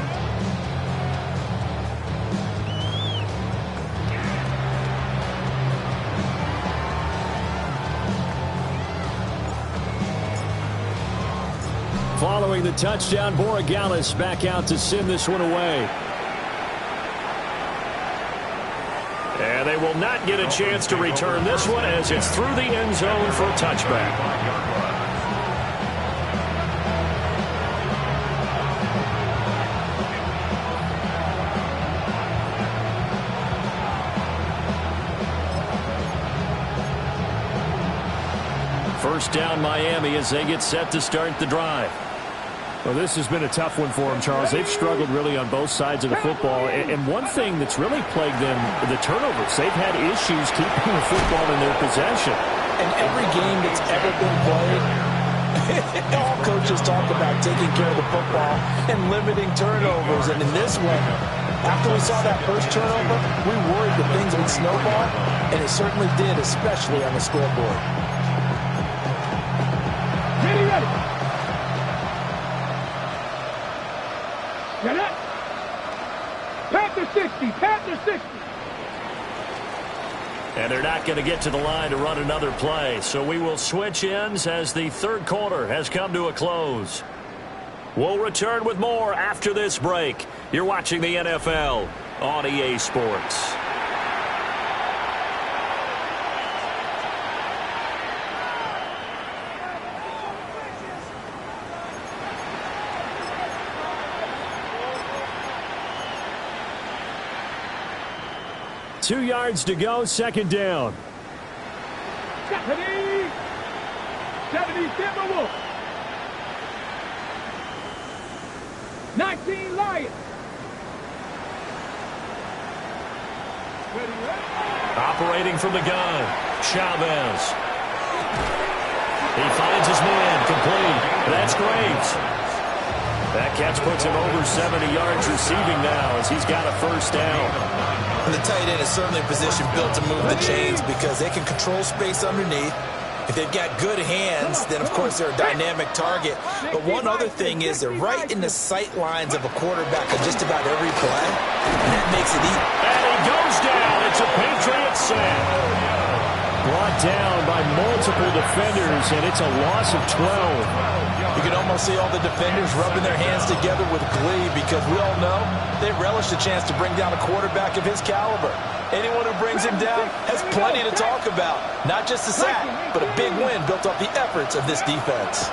Following the touchdown, Borregales back out to send this one away. And they will not get a chance to return this one as it's through the end zone for a touchback. First down, Miami, as they get set to start the drive. Well, this has been a tough one for them, Charles. They've struggled really on both sides of the football. And one thing that's really plagued them, the turnovers. They've had issues keeping the football in their possession. And every game that's ever been played, all coaches talk about taking care of the football and limiting turnovers. And in this one, after we saw that first turnover, we worried that things would snowball, and it certainly did, especially on the scoreboard. Ready. Get up. Panther 60. Panther 60. And they're not going to get to the line to run another play. So we will switch ends as the third quarter has come to a close. We'll return with more after this break. You're watching the NFL on EA Sports. Two yards to go, second down. 70 Timberwolves. 19 Lions. Ready. Operating from the gun, Chavez. He finds his man, complete. That's Graves. That catch puts him over 70 yards receiving now as he's got a first down. And the tight end is certainly a position built to move the chains because they can control space underneath. If they've got good hands, then of course they're a dynamic target. But one other thing is they're right in the sight lines of a quarterback on just about every play. And that makes it easy. And he goes down. It's a Patriot sack. Brought down by multiple defenders, and it's a loss of 12. You can almost see all the defenders rubbing their hands together with glee because we all know they relish the chance to bring down a quarterback of his caliber. Anyone who brings him down has plenty to talk about. Not just a sack, but a big win built off the efforts of this defense.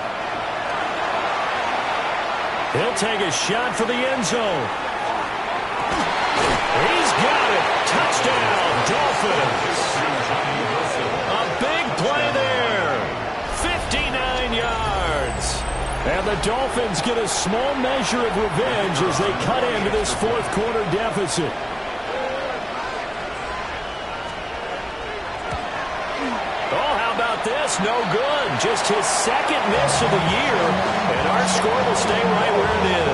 He'll take a shot for the end zone. He's got it. Touchdown, Dolphins. A big play there. 59 yards. the Dolphins get a small measure of revenge as they cut into this fourth quarter deficit. Oh, how about this? No good. Just his second miss of the year, and our score will stay right where it is.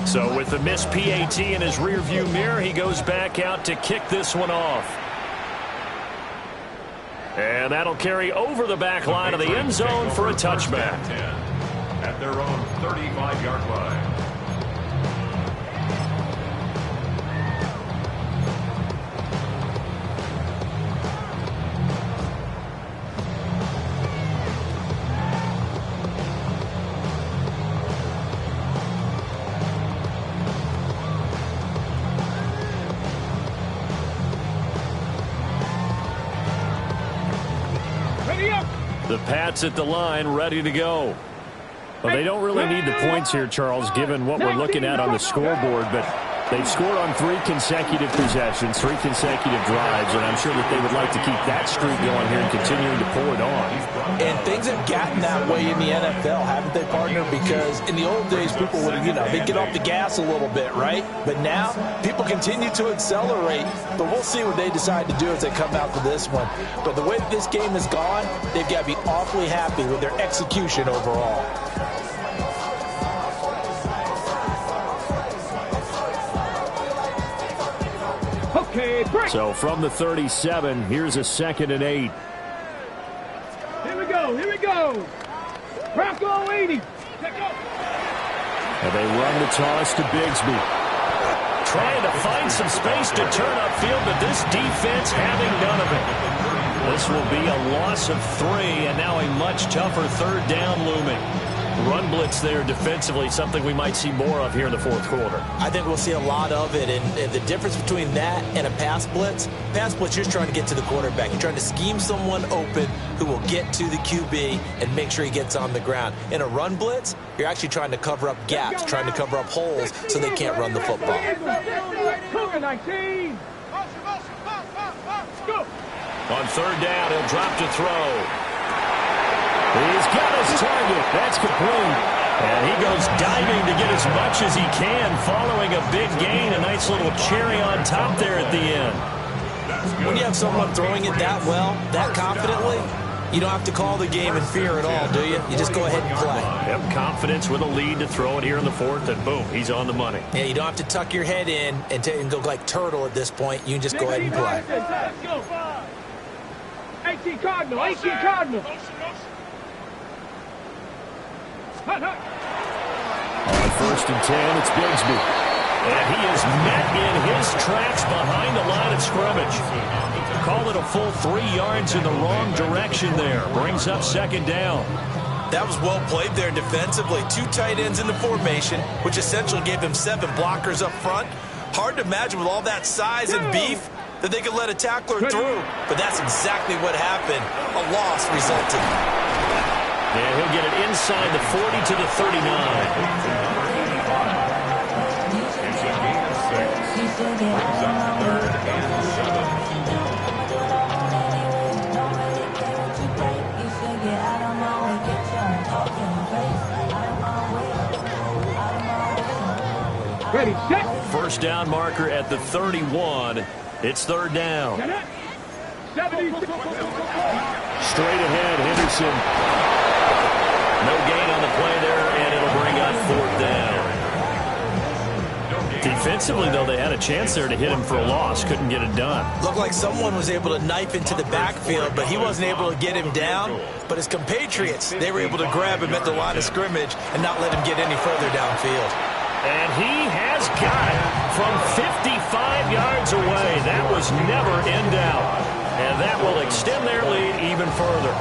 So with the missed PAT in his rearview mirror, he goes back out to kick this one off. And that'll carry over the back line of the end zone for a touchback. At their own 35-yard line. The Pats at the line, ready to go. Well, they don't really need the points here, Charles, given what we're looking at on the scoreboard, but they've scored on 3 consecutive possessions, 3 consecutive drives, and I'm sure that they would like to keep that streak going here and continuing to pull it on. And things have gotten that way in the NFL, haven't they, partner? Because in the old days, people would, they'd get off the gas a little bit, right? But now, people continue to accelerate, but we'll see what they decide to do as they come out to this one. But the way that this game has gone, they've got to be awfully happy with their execution overall. So from the 37, here's a 2nd and 8. Here we go. Bronco 80. And they run the toss to Bigsby. Trying to find some space to turn upfield, but this defense having none of it. This will be a loss of 3, and now a much tougher 3rd down looming. Run blitz there defensively, something we might see more of here in the fourth quarter. I think we'll see a lot of it, and the difference between that and a pass blitz, you're trying to get to the quarterback. You're trying to scheme someone open who will get to the QB and make sure he gets on the ground. In a run blitz, you're actually trying to cover up gaps, trying to cover up holes so they can't run the football. On 3rd down, he'll drop to throw. He's got his target. That's complete. And he goes diving to get as much as he can following a big gain. A nice little cherry on top there at the end. When you have someone throwing it that well, that confidently, you don't have to call the game in fear at all, do you? You just go ahead and play. Yep, confidence with a lead to throw it here in the 4th, and boom, he's on the money. Yeah, you don't have to tuck your head in and go like turtle at this point. You can just go ahead and play. Let's go. 18 Cardinal. On 1st and 10, it's Bigsby. And he is met in his tracks behind the line of scrimmage. Call it a full 3 yards in the wrong direction there. Brings up 2nd down. That was well played there defensively. 2 tight ends in the formation, which essentially gave them 7 blockers up front. Hard to imagine with all that size and beef that they could let a tackler through. But that's exactly what happened. A loss resulted. And he'll get it inside the 40 to the 39. It's a gain of 6. Brings up 3rd and 7. Ready, set. 1st down marker at the 31. It's 3rd down. Straight ahead, Henderson. No gain on the play there, and it'll bring up 4th down. Defensively, though, they had a chance there to hit him for a loss. Couldn't get it done. Looked like someone was able to knife into the backfield, but he wasn't able to get him down. But his compatriots, they were able to grab him at the line of scrimmage and not let him get any further downfield. And he has got it from 55 yards away. That was never in doubt. And that will extend their lead even further.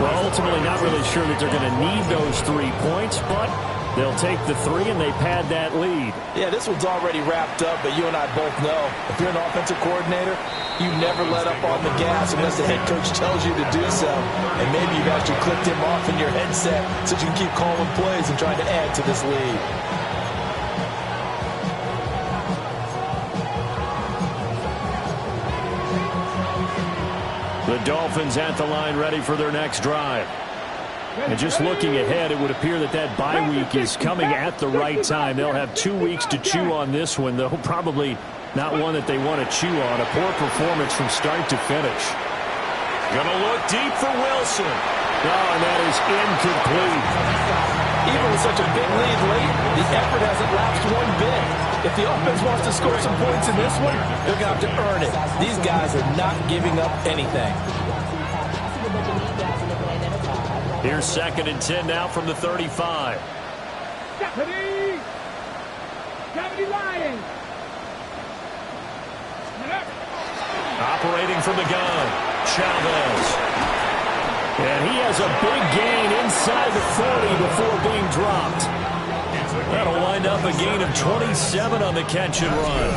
Well, ultimately not really sure that they're going to need those 3 points, but they'll take the 3 and they pad that lead. Yeah, this one's already wrapped up, but you and I both know if you're an offensive coordinator, you never let up on the gas unless the head coach tells you to do so. And maybe you've actually clicked him off in your headset so you can keep calling plays and trying to add to this lead. The Dolphins at the line ready for their next drive. And just looking ahead, it would appear that that bye week is coming at the right time. They'll have 2 weeks to chew on this one, though probably not one that they want to chew on. A poor performance from start to finish. Gonna look deep for Wilson. Oh, and that is incomplete. Even with such a big lead late, the effort hasn't lapsed one bit. If the offense wants to score some points in this one, they're going to have to earn it. These guys are not giving up anything. Here's 2nd and 10 now from the 35. Deputy Lions. Operating from the gun, Chavez. And he has a big gain inside the 40 before being dropped. That'll wind up a gain of 27 on the catch and run.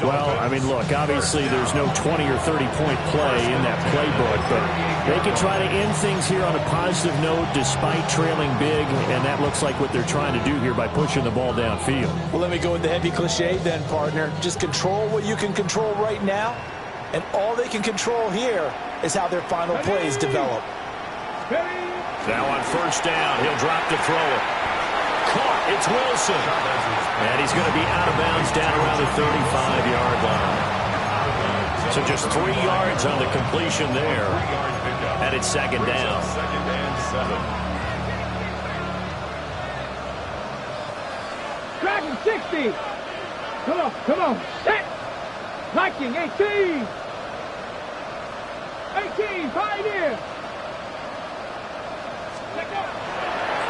Well, I mean, look, obviously there's no 20 or 30-point play in that playbook, but they can try to end things here on a positive note despite trailing big, and that looks like what they're trying to do here by pushing the ball downfield. Well, let me go with the heavy cliche then, partner. Just control what you can control right now, and all they can control here is how their final plays develop. Now on 1st down, he'll drop to throw it. Caught, it's Wilson. And he's going to be out of bounds down around the 35-yard line. So just 3 yards on the completion there. And it's 2nd down. Dragon 60. Come on. Set. Viking 18. 18, Pioneer.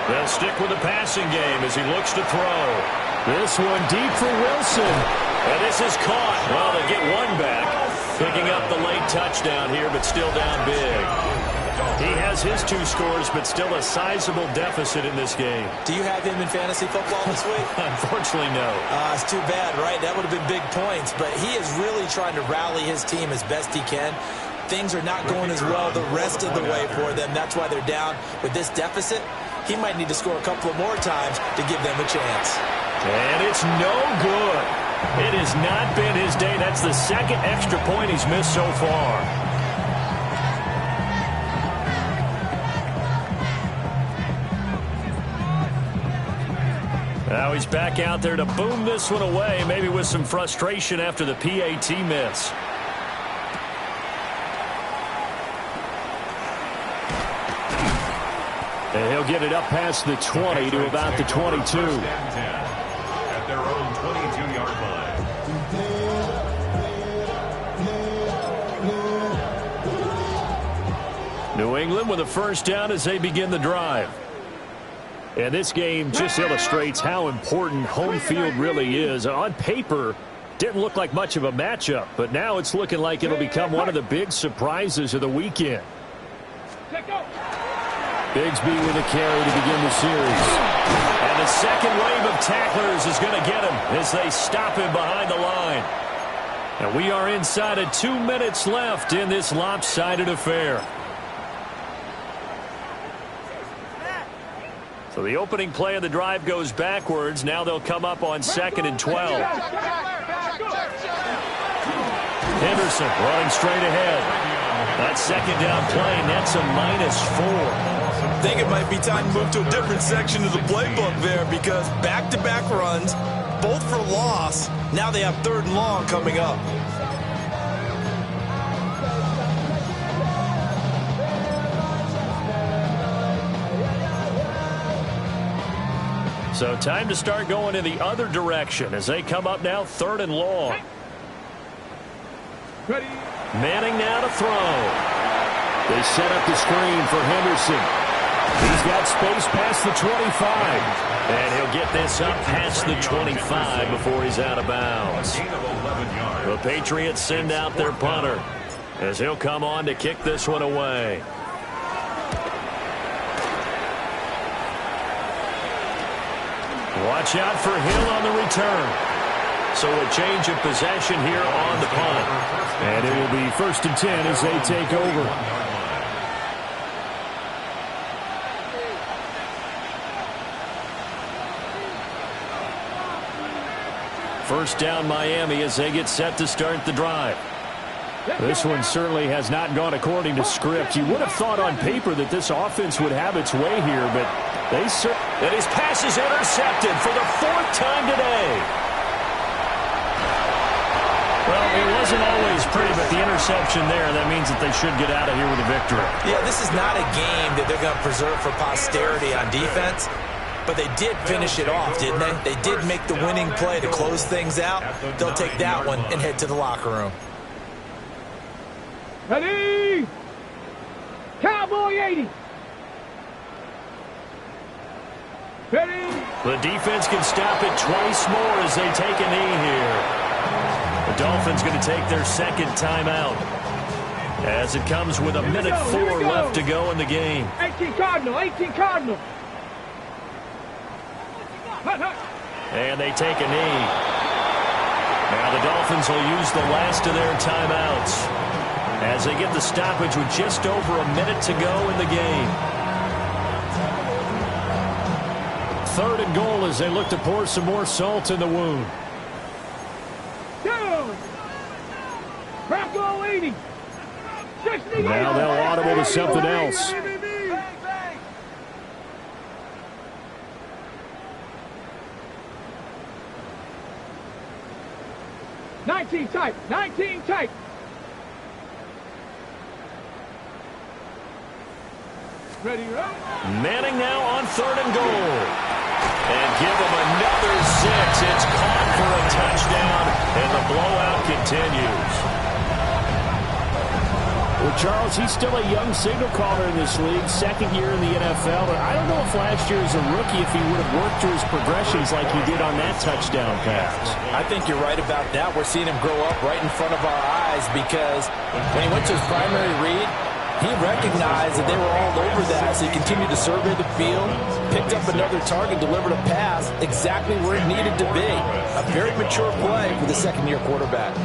They'll stick with the passing game as he looks to throw. This one deep for Wilson. And this is caught. Well, they get one back. Picking up the late touchdown here, but still down big. He has his 2 scores, but still a sizable deficit in this game. Do you have him in fantasy football this week? Unfortunately, no. It's too bad, right? That would have been big points, but he is really trying to rally his team as best he can. Things are not going as well the rest of the way for them. That's why they're down with this deficit. He might need to score a couple of more times to give them a chance. And it's no good. It has not been his day. That's the 2nd extra point he's missed so far. Now he's back out there to boom this one away, maybe with some frustration after the PAT miss. And he'll get it up past the 20 to about the 22. At their own 22-yard line. New England with a 1st down as they begin the drive. And this game just illustrates how important home field really is. On paper, didn't look like much of a matchup, but now it's looking like it'll become one of the big surprises of the weekend. Bigsby with a carry to begin the series. And the 2nd wave of tacklers is going to get him as they stop him behind the line. And we are inside of 2 minutes left in this lopsided affair. So the opening play of the drive goes backwards. Now they'll come up on 2nd and 12. Henderson running straight ahead. That 2nd down play, that's a -4. I think it might be time to move to a different section of the playbook there because back-to-back runs, both for loss. Now they have 3rd and long coming up. So time to start going in the other direction as they come up now 3rd and long. Manning now to throw. They set up the screen for Henderson. He's got space past the 25. And he'll get this up past the 25 before he's out of bounds. The Patriots send out their punter as he'll come on to kick this one away. Watch out for Hill on the return. So a change of possession here on the punt. And it will be 1st and 10 as they take over. First down Miami as they get set to start the drive. This one certainly has not gone according to script. You would have thought on paper that this offense would have its way here, but they and his pass is intercepted for the 4th time today. Well, it wasn't always pretty, but the interception there, that means that they should get out of here with a victory. Yeah, this is not a game that they're going to preserve for posterity on defense, but they did finish it off, didn't they? They did make the winning play to close things out. They'll take that one and head to the locker room. Ready? Cowboy 80. Ready? The defense can stop it twice more as they take a knee here. The Dolphins going to take their second timeout as it comes with a minute 4 left to go in the game. 18 Cardinal, 18 Cardinal. And they take a knee. Now the Dolphins will use the last of their timeouts as they get the stoppage with just over a minute to go in the game. 3rd and goal as they look to pour some more salt in the wound. Bronco 80. Now they'll audible to something else. Nineteen type. 19 type. Ready, roll. Manning now on 3rd and goal. And give them another 6. It's caught for a touchdown, and the blowout continues. Well, Charles, he's still a young signal caller in this league, 2nd year in the NFL, but I don't know if last year as a rookie if he would have worked through his progressions like he did on that touchdown pass. I think you're right about that. We're seeing him grow up right in front of our eyes because when he went to his primary read, he recognized that they were all over that, so he continued to survey the field, picked up another target, delivered a pass exactly where it needed to be. A very mature play for the 2nd-year quarterback.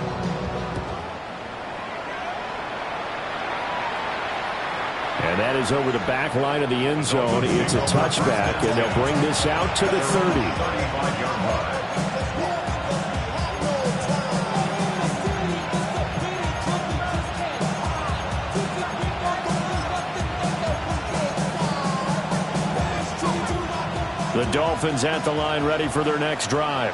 And that is over the back line of the end zone. It's a touchback, and they'll bring this out to the 30. The Dolphins at the line ready for their next drive.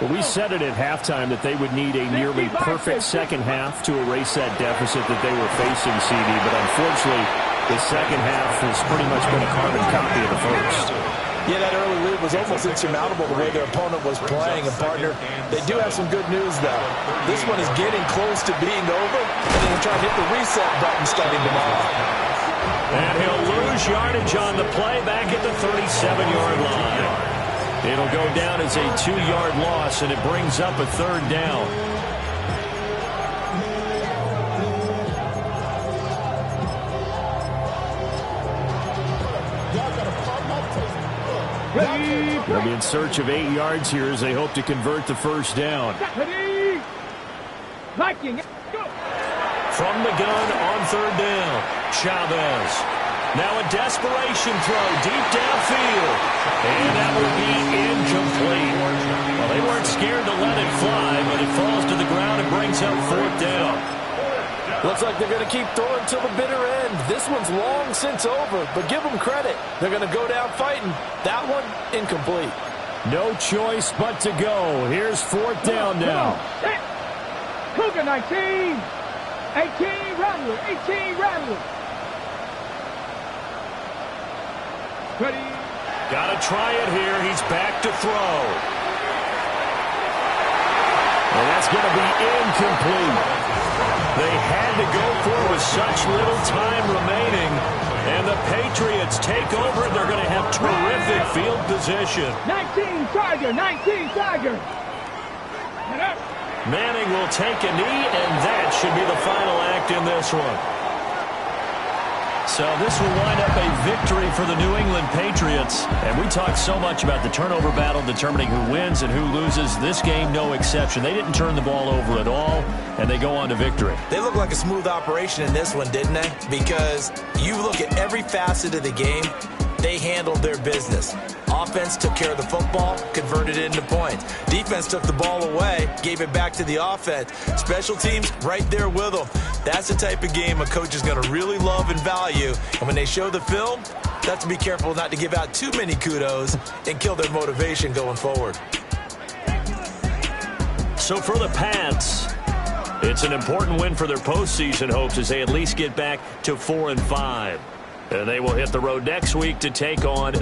Well, we said it at halftime that they would need a nearly perfect second half to erase that deficit that they were facing, CD, but unfortunately the second half has pretty much been a carbon copy of the first. Yeah, that early lead was almost insurmountable the way their opponent was playing. And, partner, they do have some good news, though. This one is getting close to being over, and they're going to try to hit the reset button starting tomorrow. And he'll lose yardage on the play back at the 37-yard line. It'll go down as a 2-yard loss, and it brings up a 3rd down. They'll be in search of 8 yards here as they hope to convert the 1st down. From the gun on 3rd down, Chavez. Now a desperation throw deep downfield. And that will be incomplete. Well, they weren't scared to let it fly, but it falls to the ground and brings up 4th down. Looks like they're going to keep throwing till the bitter end. This one's long since over, but give them credit. They're going to go down fighting. That one, incomplete. No choice but to go. Here's 4th down now. Cougar 19. 18 Rattler. 18 Rattler. Ready. Got to try it here. He's back to throw. And that's going to be incomplete. They had to go for it with such little time remaining. And the Patriots take over. They're going to have terrific field position. 19 Tiger. 19 Tiger. Manning will take a knee, and that should be the final act in this one. So this will wind up a victory for the New England Patriots. And we talked so much about the turnover battle determining who wins and who loses. This game, no exception. They didn't turn the ball over at all, and they go on to victory. They look like a smooth operation in this one, didn't they? Because you look at every facet of the game, they handled their business. Offense took care of the football, converted it into points. Defense took the ball away, gave it back to the offense. Special teams right there with them. That's the type of game a coach is going to really love and value. And when they show the film, they have to be careful not to give out too many kudos and kill their motivation going forward. So for the Pats, it's an important win for their postseason hopes as they at least get back to 4-5. And they will hit the road next week to take on